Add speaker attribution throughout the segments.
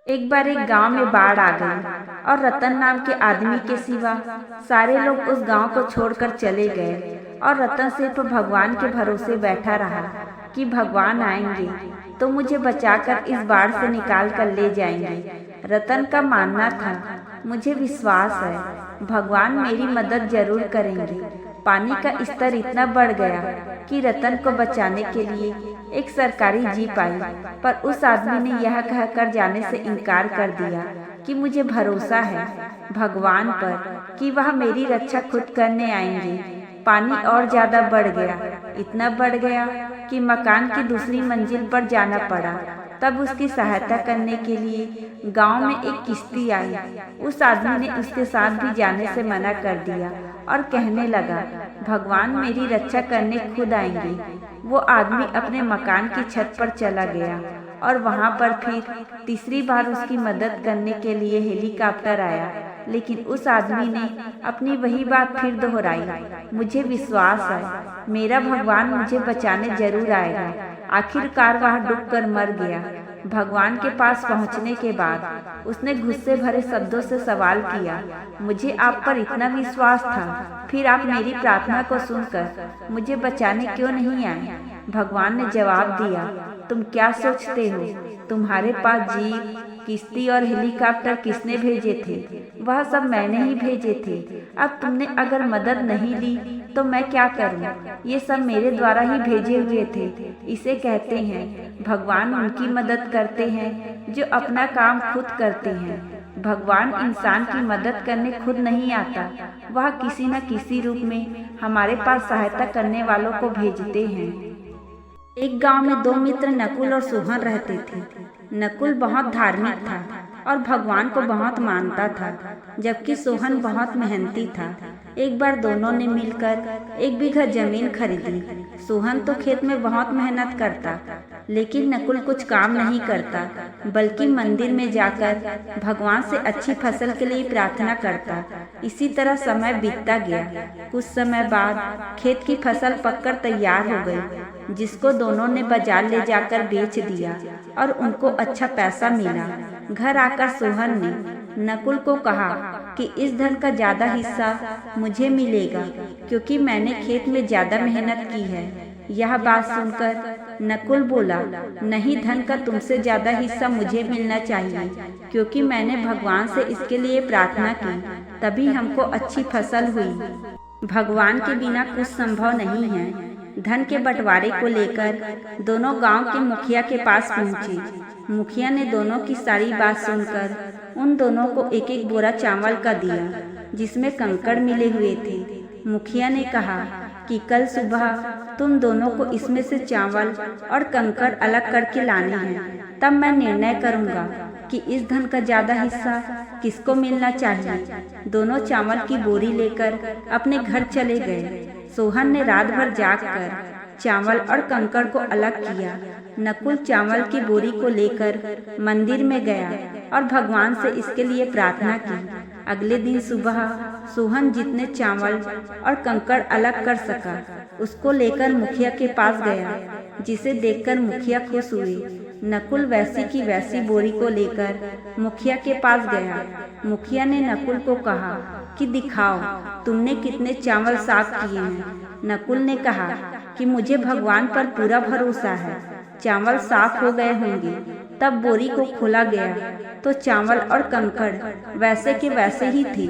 Speaker 1: एक बार एक गांव में बाढ़ आ गई और रतन नाम के आदमी के सिवा सारे लोग उस गांव को छोड़कर चले गए और रतन सिर्फ भगवान के भरोसे बैठा रहा कि भगवान आएंगे तो मुझे बचाकर इस बाढ़ से निकाल कर ले जाएंगे। रतन का मानना था, मुझे विश्वास है भगवान मेरी मदद जरूर करेंगे। पानी का स्तर इतना बढ़ गया कि रतन को बचाने के लिए एक सरकारी जीप आई, पर उस आदमी ने यह कहकर जाने से इनकार कर दिया कि मुझे भरोसा है भगवान पर कि वह मेरी रक्षा खुद करने आएंगे। पानी और ज्यादा बढ़ गया, इतना बढ़ गया कि मकान की दूसरी मंजिल पर जाना पड़ा। तब उसकी सहायता करने के लिए गांव में एक किश्ती आई। उस आदमी ने उसके साथ भी जाने से मना कर दिया और कहने लगा, भगवान मेरी रक्षा करने खुद आएंगे। वो आदमी अपने मकान की छत पर चला गया और वहां पर फिर तीसरी बार उसकी मदद करने के लिए हेलीकॉप्टर आया, लेकिन उस आदमी ने अपनी वही बात फिर दोहराई, मुझे विश्वास है मेरा भगवान मुझे बचाने जरूर आएगा। आखिरकार वह डूबकर मर गया। भगवान के पास पहुंचने के बाद उसने गुस्से भरे शब्दों से सवाल किया, मुझे आप पर इतना विश्वास था, फिर आप मेरी प्रार्थना को सुनकर मुझे बचाने क्यों नहीं आए? भगवान ने जवाब दिया, तुम क्या सोचते हो? तुम्हारे पास जीप, किश्ती और हेलीकॉप्टर किसने भेजे थे? वह सब मैंने ही भेजे थे। अब तुमने अगर मदद नहीं ली तो मैं क्या करूं? ये सब मेरे द्वारा ही भेजे हुए थे। इसे कहते हैं भगवान उनकी मदद करते हैं जो अपना काम खुद करते हैं। भगवान इंसान की मदद करने खुद नहीं आता, वह किसी न किसी रूप में हमारे पास सहायता करने वालों को भेजते हैं। एक गांव में दो मित्र नकुल और सोहन रहते थे। नकुल बहुत धार्मिक था और भगवान को बहुत मानता था, जबकि सोहन बहुत मेहनती था। एक बार दोनों ने मिलकर 1 बीघा जमीन खरीदी। सोहन तो खेत में बहुत मेहनत करता, लेकिन नकुल कुछ काम नहीं करता, बल्कि मंदिर में जाकर भगवान से अच्छी फसल के लिए प्रार्थना करता। इसी तरह समय बीतता गया। कुछ समय बाद खेत की फसल पककर तैयार हो गई, जिसको दोनों ने बाजार ले जाकर बेच दिया और उनको अच्छा पैसा मिला। घर आकर सोहन ने नकुल को कहा कि इस धन का ज्यादा हिस्सा मुझे मिलेगा, क्योंकि मैंने खेत में ज्यादा मेहनत की है। यह बात सुनकर नकुल बोला, नहीं, धन का तुमसे ज्यादा हिस्सा मुझे मिलना चाहिए, क्योंकि मैंने भगवान से इसके लिए प्रार्थना की, तभी हमको अच्छी फसल हुई। भगवान के बिना कुछ संभव नहीं है। धन के बंटवारे को लेकर दोनों गांव के मुखिया के पास पहुंचे। मुखिया ने दोनों की सारी बात सुनकर उन दोनों को 1-1 बोरा चावल का दिया, जिसमें कंकड़ मिले हुए थे। मुखिया ने कहा कि कल सुबह तुम दोनों को इसमें से चावल और कंकड़ अलग करके लाने हैं, तब मैं निर्णय करूंगा कि इस धन का ज्यादा हिस्सा किसको मिलना चाहिए। दोनों चावल की बोरी लेकर अपने घर चले गए। सोहन ने रात भर जागकर चावल और कंकड़ को अलग किया। नकुल चावल की बोरी को लेकर मंदिर में गया और भगवान से इसके लिए प्रार्थना की। अगले दिन सुबह सोहन जितने चावल और कंकड़ अलग कर सका, उसको लेकर मुखिया के पास गया, जिसे देखकर मुखिया खुश हुए। नकुल वैसी की वैसी बोरी को लेकर मुखिया के पास गया। मुखिया ने नकुल को कहा कि दिखाओ तुमने कितने चावल साफ किए हैं। नकुल ने कहा कि मुझे भगवान पर पूरा भरोसा है, चावल साफ हो गए होंगे। तब बोरी को खोला गया तो चावल और कंकड़ वैसे के वैसे ही थे।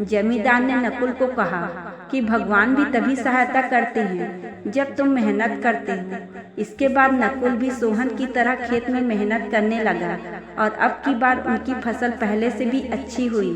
Speaker 1: जमींदार ने नकुल को कहा कि भगवान भी तभी सहायता करते हैं जब तुम मेहनत करते हो। इसके बाद नकुल भी सोहन की तरह खेत में मेहनत करने लगा और अब की बार उनकी फसल पहले से भी अच्छी हुई।